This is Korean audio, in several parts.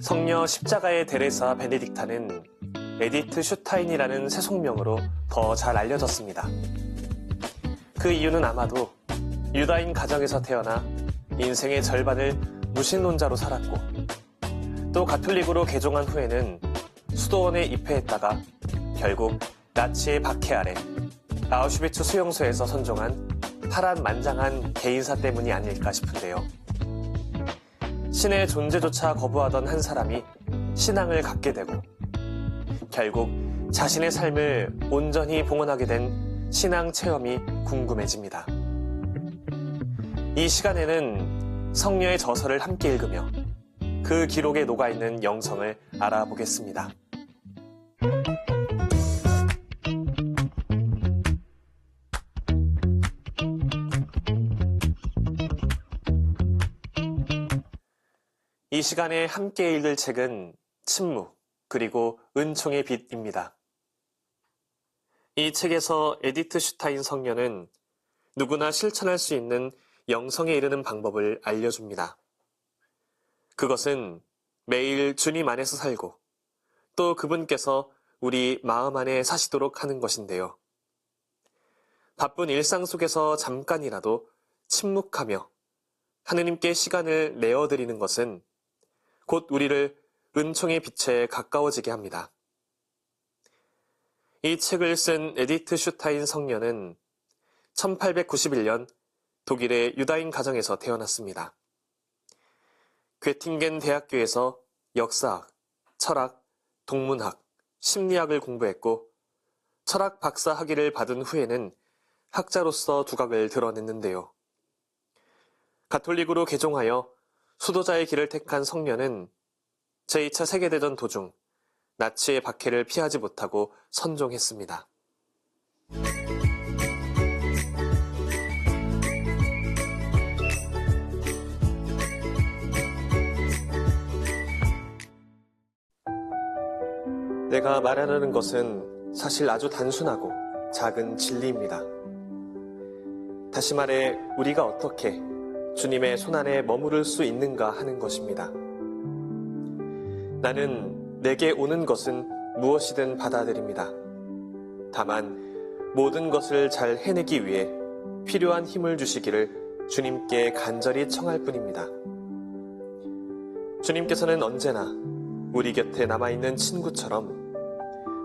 성녀 십자가의 데레사 베네딕타는 에디트 슈타인이라는 세속명으로 더 잘 알려졌습니다. 그 이유는 아마도 유다인 가정에서 태어나 인생의 절반을 무신론자로 살았고, 또 가톨릭으로 개종한 후에는 수도원에 입회했다가 결국 나치의 박해 아래 아우슈비츠 수용소에서 선종한 파란만장한 개인사 때문이 아닐까 싶은데요. 신의 존재조차 거부하던 한 사람이 신앙을 갖게 되고, 결국 자신의 삶을 온전히 봉헌하게 된 신앙 체험이 궁금해집니다. 이 시간에는 성녀의 저서를 함께 읽으며 그 기록에 녹아있는 영성을 알아보겠습니다. 이 시간에 함께 읽을 책은 침묵, 그리고 은총의 빛입니다. 이 책에서 에디트 슈타인 성녀는 누구나 실천할 수 있는 영성에 이르는 방법을 알려줍니다. 그것은 매일 주님 안에서 살고 또 그분께서 우리 마음 안에 사시도록 하는 것인데요. 바쁜 일상 속에서 잠깐이라도 침묵하며 하느님께 시간을 내어드리는 것은 곧 우리를 은총의 빛에 가까워지게 합니다. 이 책을 쓴 에디트 슈타인 성녀는 1891년 독일의 유다인 가정에서 태어났습니다. 괴팅겐 대학교에서 역사학, 철학, 동문학, 심리학을 공부했고, 철학 박사 학위를 받은 후에는 학자로서 두각을 드러냈는데요. 가톨릭으로 개종하여 수도자의 길을 택한 성녀는 제2차 세계대전 도중 나치의 박해를 피하지 못하고 선종했습니다. 내가 말하려는 것은 사실 아주 단순하고 작은 진리입니다. 다시 말해, 우리가 어떻게 주님의 손안에 머무를 수 있는가 하는 것입니다. 나는 내게 오는 것은 무엇이든 받아들입니다. 다만 모든 것을 잘 해내기 위해 필요한 힘을 주시기를 주님께 간절히 청할 뿐입니다. 주님께서는 언제나 우리 곁에 남아있는 친구처럼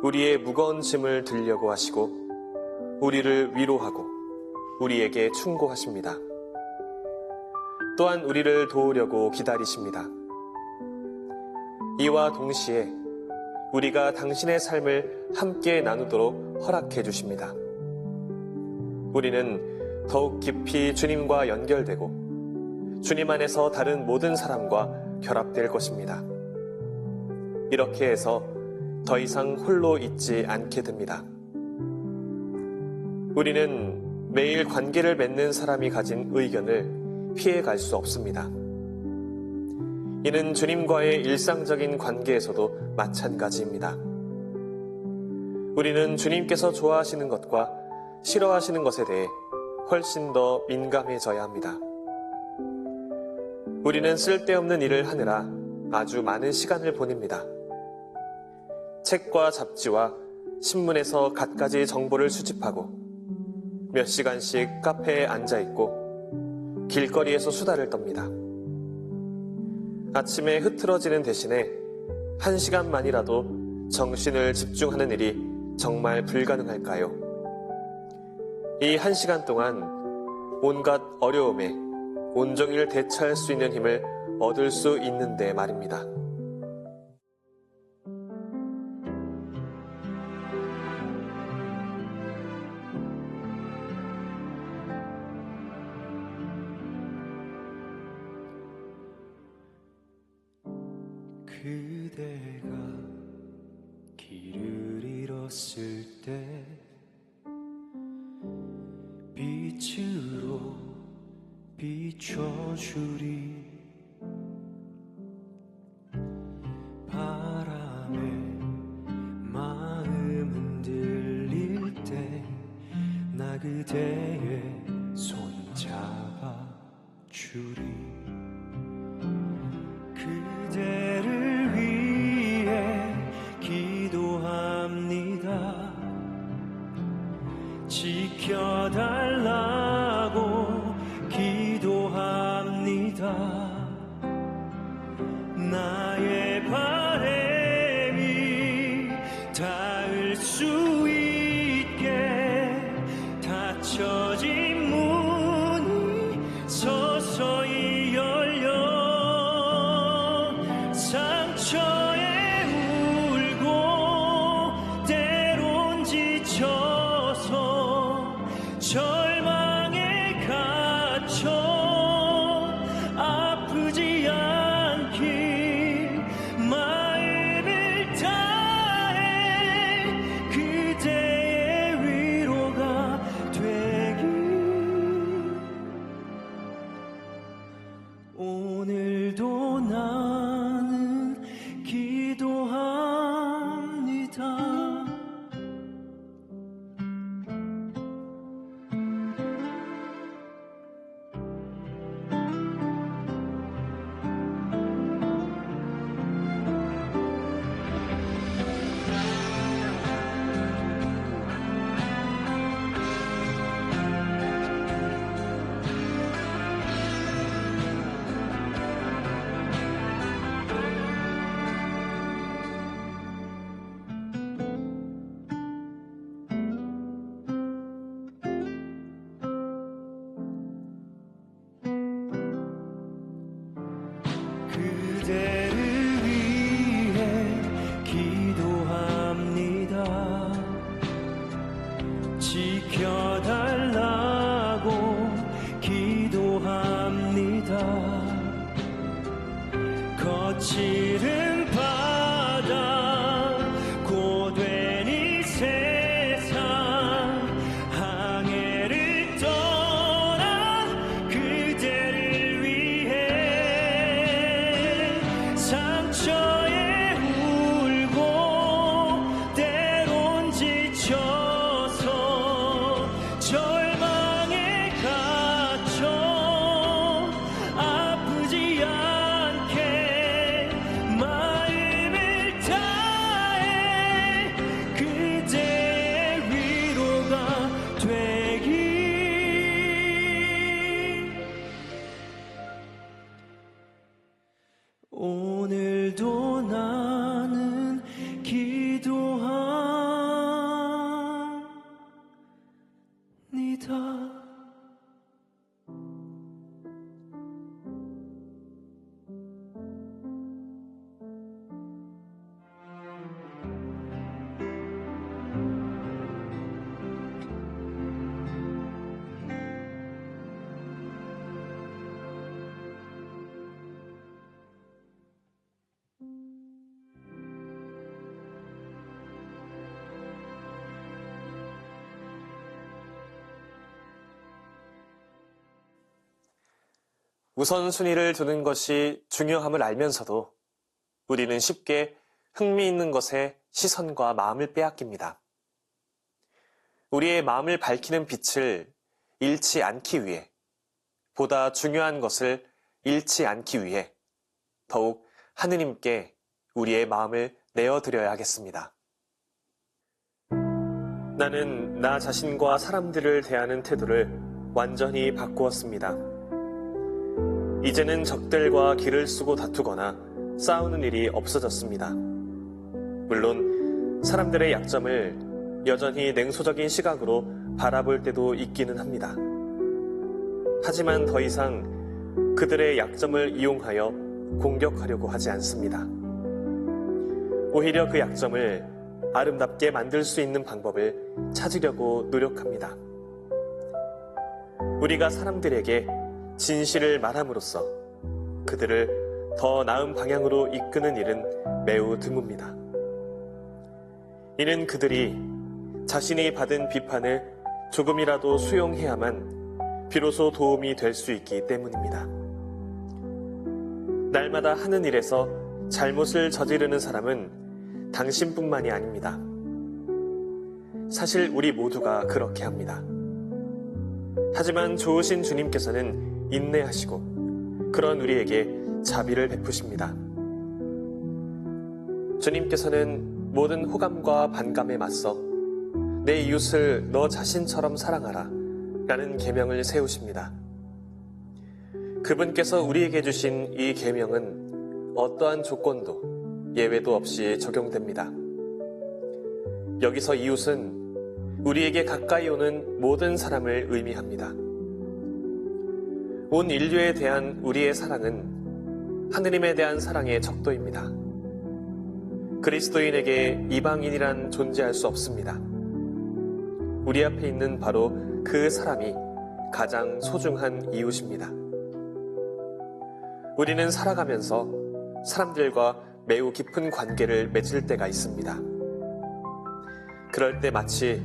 우리의 무거운 짐을 들려고 하시고 우리를 위로하고 우리에게 충고하십니다. 또한 우리를 도우려고 기다리십니다. 이와 동시에 우리가 당신의 삶을 함께 나누도록 허락해 주십니다. 우리는 더욱 깊이 주님과 연결되고 주님 안에서 다른 모든 사람과 결합될 것입니다. 이렇게 해서 더 이상 홀로 있지 않게 됩니다. 우리는 매일 관계를 맺는 사람이 가진 의견을 피해갈 수 없습니다. 이는 주님과의 일상적인 관계에서도 마찬가지입니다. 우리는 주님께서 좋아하시는 것과 싫어하시는 것에 대해 훨씬 더 민감해져야 합니다. 우리는 쓸데없는 일을 하느라 아주 많은 시간을 보냅니다. 책과 잡지와 신문에서 갖가지 정보를 수집하고 몇 시간씩 카페에 앉아있고 길거리에서 수다를 떱니다. 아침에 흐트러지는 대신에 1시간만이라도 정신을 집중하는 일이 정말 불가능할까요? 이 1시간 동안 온갖 어려움에 온종일 대처할 수 있는 힘을 얻을 수 있는데 말입니다. 그대가 길을 잃었을 때 빛으로 비춰주리. 바람에 마음 흔들릴 때 나 그대의 손 잡아주리. 그대를 오늘도 나는 기도합니다. 그대를 위해 기도합니다. 지켜달라고 기도합니다. 거칠은 바다 고된 이 세상 항해를 떠나 그대를 위해 상처에 울고 때론 지쳐서 절망에 갇혀 아프지 않게 마음을 다해 그대의 위로가 되길. 오늘도 나는 기도합니다. 우선순위를 두는 것이 중요함을 알면서도 우리는 쉽게 흥미있는 것에 시선과 마음을 빼앗깁니다. 우리의 마음을 밝히는 빛을 잃지 않기 위해, 보다 중요한 것을 잃지 않기 위해 더욱 하느님께 우리의 마음을 내어드려야 하겠습니다. 나는 나 자신과 사람들을 대하는 태도를 완전히 바꾸었습니다. 이제는 적들과 길을 쓰고 다투거나 싸우는 일이 없어졌습니다. 물론 사람들의 약점을 여전히 냉소적인 시각으로 바라볼 때도 있기는 합니다. 하지만 더 이상 그들의 약점을 이용하여 공격하려고 하지 않습니다. 오히려 그 약점을 아름답게 만들 수 있는 방법을 찾으려고 노력합니다. 우리가 사람들에게 진실을 말함으로써 그들을 더 나은 방향으로 이끄는 일은 매우 드뭅니다. 이는 그들이 자신이 받은 비판을 조금이라도 수용해야만 비로소 도움이 될 수 있기 때문입니다. 날마다 하는 일에서 잘못을 저지르는 사람은 당신뿐만이 아닙니다. 사실 우리 모두가 그렇게 합니다. 하지만 좋으신 주님께서는 인내하시고 그런 우리에게 자비를 베푸십니다. 주님께서는 모든 호감과 반감에 맞서 내 이웃을 너 자신처럼 사랑하라 라는 계명을 세우십니다. 그분께서 우리에게 주신 이 계명은 어떠한 조건도 예외도 없이 적용됩니다. 여기서 이웃은 우리에게 가까이 오는 모든 사람을 의미합니다. 온 인류에 대한 우리의 사랑은 하느님에 대한 사랑의 척도입니다. 그리스도인에게 이방인이란 존재할 수 없습니다. 우리 앞에 있는 바로 그 사람이 가장 소중한 이웃입니다. 우리는 살아가면서 사람들과 매우 깊은 관계를 맺을 때가 있습니다. 그럴 때 마치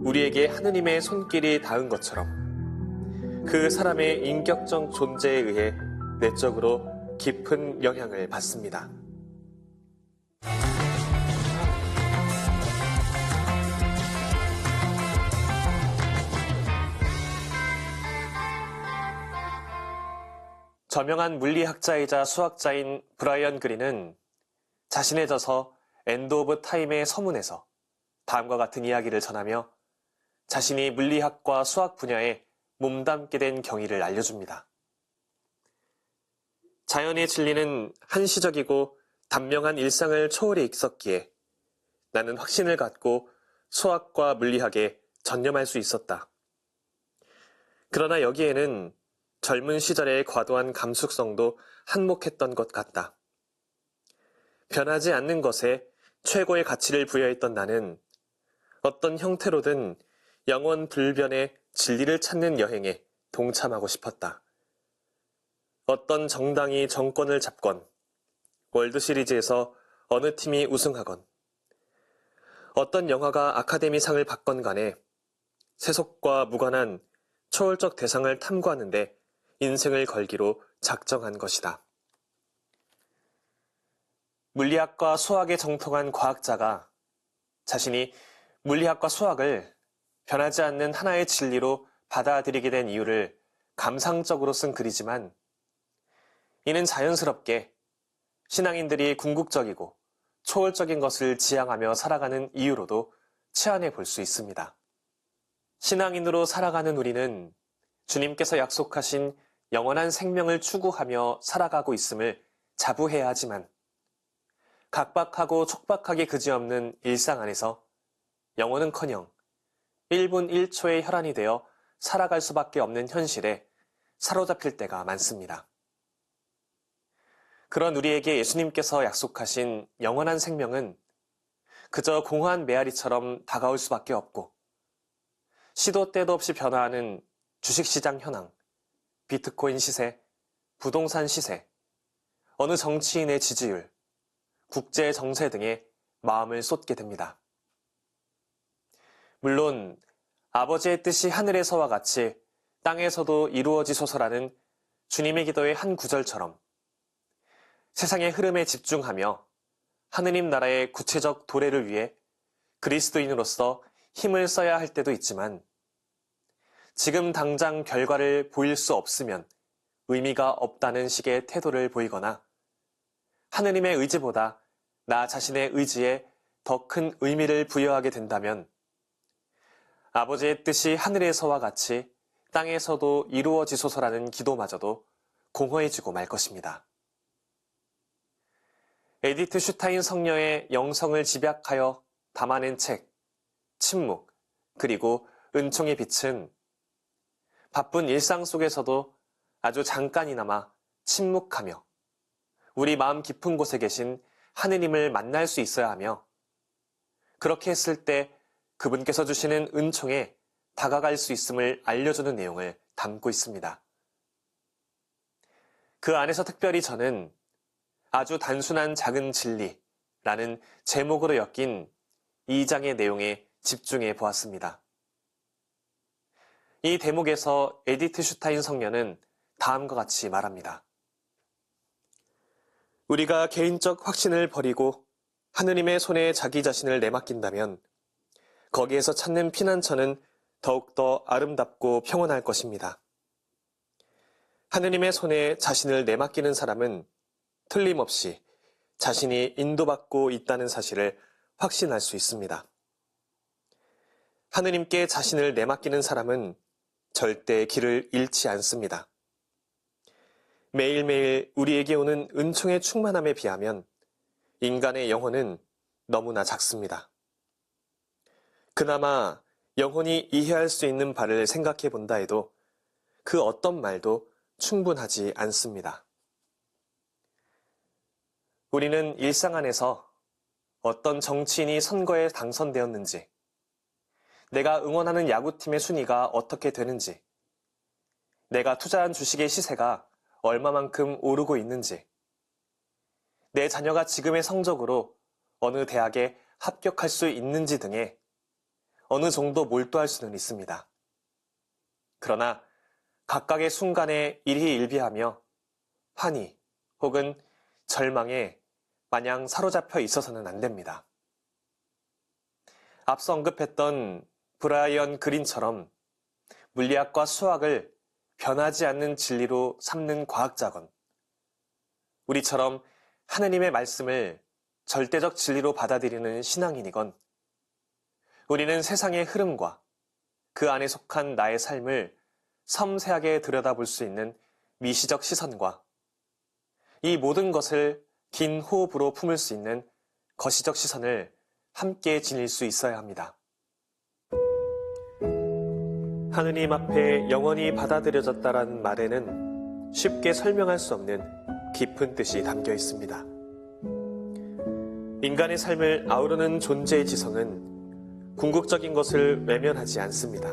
우리에게 하느님의 손길이 닿은 것처럼 그 사람의 인격적 존재에 의해 내적으로 깊은 영향을 받습니다. 저명한 물리학자이자 수학자인 브라이언 그린은 자신의 저서 엔드 오브 타임의 서문에서 다음과 같은 이야기를 전하며 자신이 물리학과 수학 분야에 몸담게 된 경위를 알려줍니다. 자연의 진리는 한시적이고 단명한 일상을 초월해 있었기에 나는 확신을 갖고 수학과 물리학에 전념할 수 있었다. 그러나 여기에는 젊은 시절의 과도한 감숙성도 한몫했던 것 같다. 변하지 않는 것에 최고의 가치를 부여했던 나는 어떤 형태로든 영원 불변의 진리를 찾는 여행에 동참하고 싶었다. 어떤 정당이 정권을 잡건, 월드시리즈에서 어느 팀이 우승하건, 어떤 영화가 아카데미상을 받건 간에 세속과 무관한 초월적 대상을 탐구하는데 인생을 걸기로 작정한 것이다. 물리학과 수학에 정통한 과학자가 자신이 물리학과 수학을 변하지 않는 하나의 진리로 받아들이게 된 이유를 감상적으로 쓴 글이지만 이는 자연스럽게 신앙인들이 궁극적이고 초월적인 것을 지향하며 살아가는 이유로도 치환해 볼 수 있습니다. 신앙인으로 살아가는 우리는 주님께서 약속하신 영원한 생명을 추구하며 살아가고 있음을 자부해야 하지만 각박하고 촉박하게 그지없는 일상 안에서 영혼은커녕 1분 1초의 혈안이 되어 살아갈 수밖에 없는 현실에 사로잡힐 때가 많습니다. 그런 우리에게 예수님께서 약속하신 영원한 생명은 그저 공허한 메아리처럼 다가올 수밖에 없고 시도 때도 없이 변화하는 주식시장 현황, 비트코인 시세, 부동산 시세, 어느 정치인의 지지율, 국제 정세 등에 마음을 쏟게 됩니다. 물론 아버지의 뜻이 하늘에서와 같이 땅에서도 이루어지소서라는 주님의 기도의 한 구절처럼 세상의 흐름에 집중하며 하느님 나라의 구체적 도래를 위해 그리스도인으로서 힘을 써야 할 때도 있지만 지금 당장 결과를 보일 수 없으면 의미가 없다는 식의 태도를 보이거나 하느님의 의지보다 나 자신의 의지에 더 큰 의미를 부여하게 된다면 아버지의 뜻이 하늘에서와 같이 땅에서도 이루어지소서라는 기도마저도 공허해지고 말 것입니다. 에디트 슈타인 성녀의 영성을 집약하여 담아낸 책, 침묵, 그리고 은총의 빛은 바쁜 일상 속에서도 아주 잠깐이나마 침묵하며 우리 마음 깊은 곳에 계신 하느님을 만날 수 있어야 하며 그렇게 했을 때 그분께서 주시는 은총에 다가갈 수 있음을 알려주는 내용을 담고 있습니다. 그 안에서 특별히 저는 아주 단순한 작은 진리라는 제목으로 엮인 2장의 내용에 집중해 보았습니다. 이 대목에서 에디트 슈타인 성녀는 다음과 같이 말합니다. 우리가 개인적 확신을 버리고 하느님의 손에 자기 자신을 내맡긴다면 거기에서 찾는 피난처는 더욱더 아름답고 평온할 것입니다. 하느님의 손에 자신을 내맡기는 사람은 틀림없이 자신이 인도받고 있다는 사실을 확신할 수 있습니다. 하느님께 자신을 내맡기는 사람은 절대 길을 잃지 않습니다. 매일매일 우리에게 오는 은총의 충만함에 비하면 인간의 영혼은 너무나 작습니다. 그나마 영혼이 이해할 수 있는 바를 생각해 본다 해도 그 어떤 말도 충분하지 않습니다. 우리는 일상 안에서 어떤 정치인이 선거에 당선되었는지, 내가 응원하는 야구팀의 순위가 어떻게 되는지, 내가 투자한 주식의 시세가 얼마만큼 오르고 있는지, 내 자녀가 지금의 성적으로 어느 대학에 합격할 수 있는지 등에 어느 정도 몰두할 수는 있습니다. 그러나 각각의 순간에 일희일비하며 환희 혹은 절망에 마냥 사로잡혀 있어서는 안 됩니다. 앞서 언급했던 브라이언 그린처럼 물리학과 수학을 변하지 않는 진리로 삼는 과학자건, 우리처럼 하느님의 말씀을 절대적 진리로 받아들이는 신앙인이건, 우리는 세상의 흐름과 그 안에 속한 나의 삶을 섬세하게 들여다볼 수 있는 미시적 시선과 이 모든 것을 긴 호흡으로 품을 수 있는 거시적 시선을 함께 지닐 수 있어야 합니다. 하느님 앞에 영원히 받아들여졌다라는 말에는 쉽게 설명할 수 없는 깊은 뜻이 담겨 있습니다. 인간의 삶을 아우르는 존재의 지성은 궁극적인 것을 외면하지 않습니다.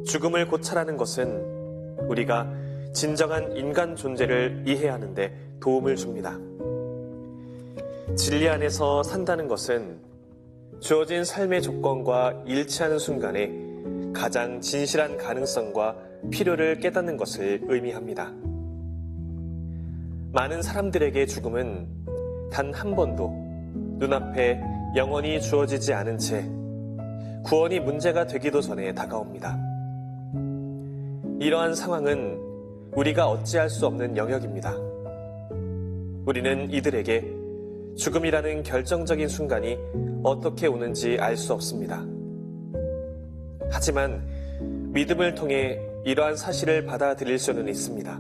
죽음을 고찰하는 것은 우리가 진정한 인간 존재를 이해하는데 도움을 줍니다. 진리 안에서 산다는 것은 주어진 삶의 조건과 일치하는 순간에 가장 진실한 가능성과 필요를 깨닫는 것을 의미합니다. 많은 사람들에게 죽음은 단 한 번도 눈앞에 영원히 주어지지 않은 채 구원이 문제가 되기도 전에 다가옵니다. 이러한 상황은 우리가 어찌할 수 없는 영역입니다. 우리는 이들에게 죽음이라는 결정적인 순간이 어떻게 오는지 알 수 없습니다. 하지만 믿음을 통해 이러한 사실을 받아들일 수는 있습니다.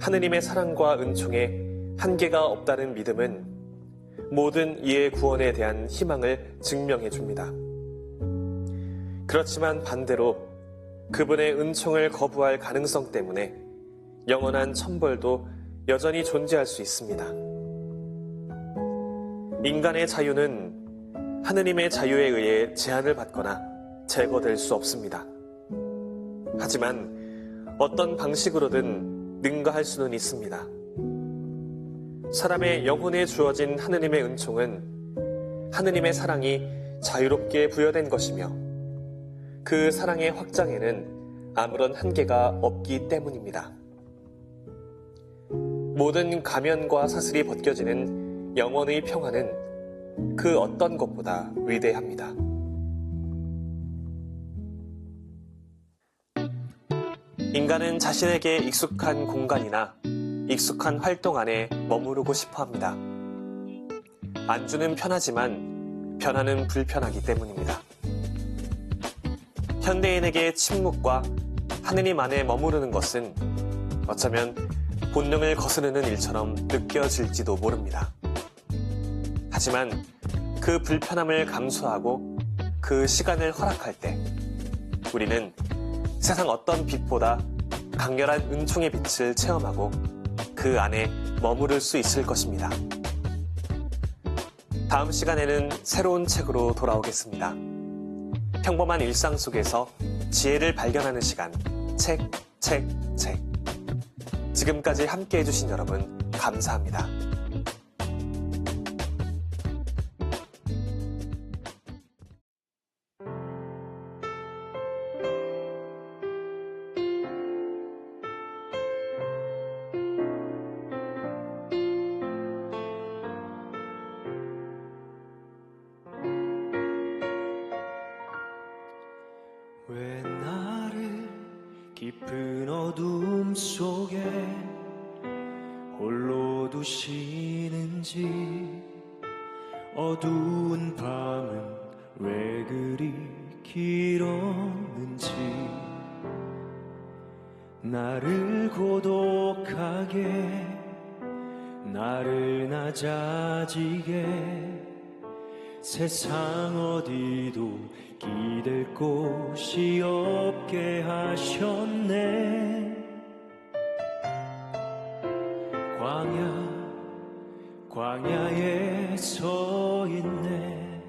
하느님의 사랑과 은총에 한계가 없다는 믿음은 모든 이의 구원에 대한 희망을 증명해 줍니다. 그렇지만 반대로 그분의 은총을 거부할 가능성 때문에 영원한 천벌도 여전히 존재할 수 있습니다. 인간의 자유는 하느님의 자유에 의해 제한을 받거나 제거될 수 없습니다. 하지만 어떤 방식으로든 능가할 수는 있습니다. 사람의 영혼에 주어진 하느님의 은총은 하느님의 사랑이 자유롭게 부여된 것이며 그 사랑의 확장에는 아무런 한계가 없기 때문입니다. 모든 가면과 사슬이 벗겨지는 영혼의 평화는 그 어떤 것보다 위대합니다. 인간은 자신에게 익숙한 공간이나 익숙한 활동 안에 머무르고 싶어 합니다. 안주는 편하지만 변화는 불편하기 때문입니다. 현대인에게 침묵과 하느님 안에 머무르는 것은 어쩌면 본능을 거스르는 일처럼 느껴질지도 모릅니다. 하지만 그 불편함을 감수하고 그 시간을 허락할 때 우리는 세상 어떤 빛보다 강렬한 은총의 빛을 체험하고 그 안에 머무를 수 있을 것입니다. 다음 시간에는 새로운 책으로 돌아오겠습니다. 평범한 일상 속에서 지혜를 발견하는 시간, 책. 지금까지 함께 해주신 여러분, 감사합니다. 왜 나를 깊은 어둠 속에 홀로 두시는지, 어두운 밤은 왜 그리 길었는지, 나를 고독하게, 나를 낮아지게, 세상 어디도 기댈 곳이 없게 하셨네. 광야에 서 있네.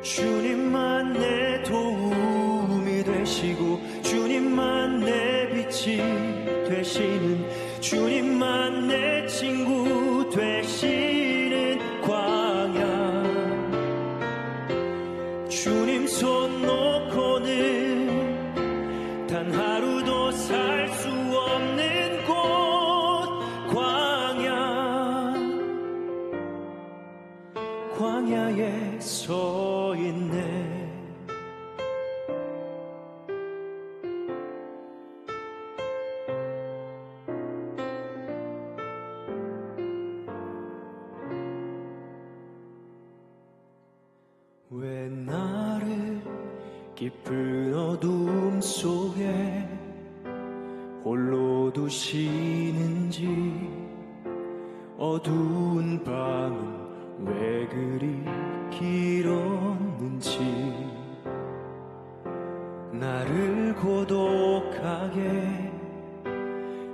주님만 내 도움이 되시고, 주님만 내 빛이 되시는, 주님만 내 친구 되시는 광야. 광야에 서 있네. 왜 나를 깊은 어둠 속에 홀로 두시는지, 어두운 밤은 왜 그리 길었는지, 나를 고독하게,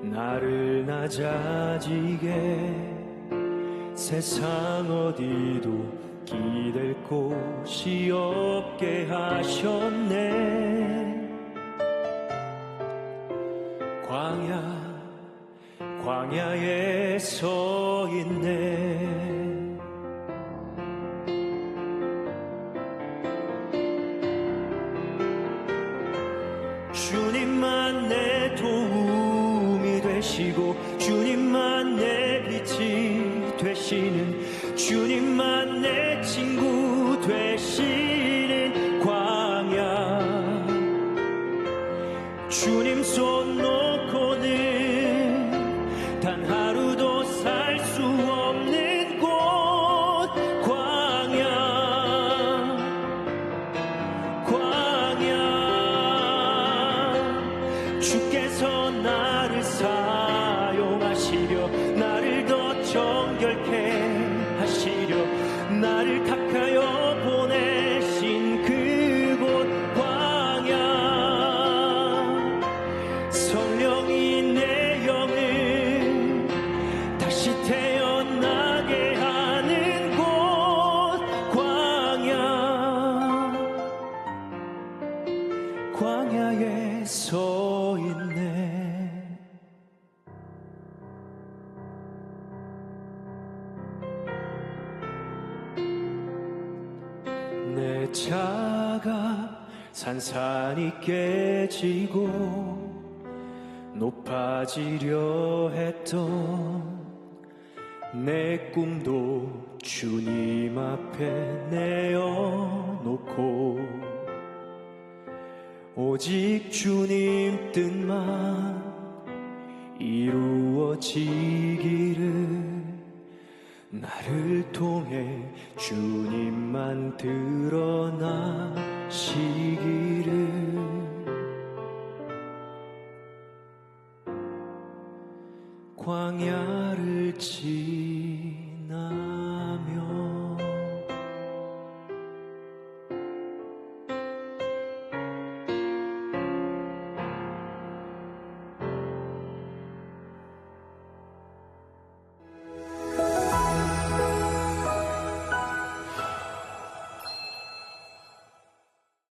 나를 낮아지게, 세상 어디도 기댈 곳이 없게 하셨네. 광야에 서 있네. 주님만 내 도움이 되시고, 주님만 내 빛이 되시는, 주님만 내 친구 되시는 광야. 주님 손 놓고는 단 하루도 살 수 없는 곳, 광야. 주께서 나를 사용하시려, 나를 더 정결케 하시려, 나를 택하여 보내신 그곳 광야. 성령이 내 영을 다시 태어나게 하는 곳, 광야에 서 있네. 내 자가 산산이 깨지고 높아지려 했던 내 꿈도 주님 앞에 내어놓고, 오직 주님 뜻만 이루어지기를, 나를 통해 주님만 드러나시기를. 광야를 지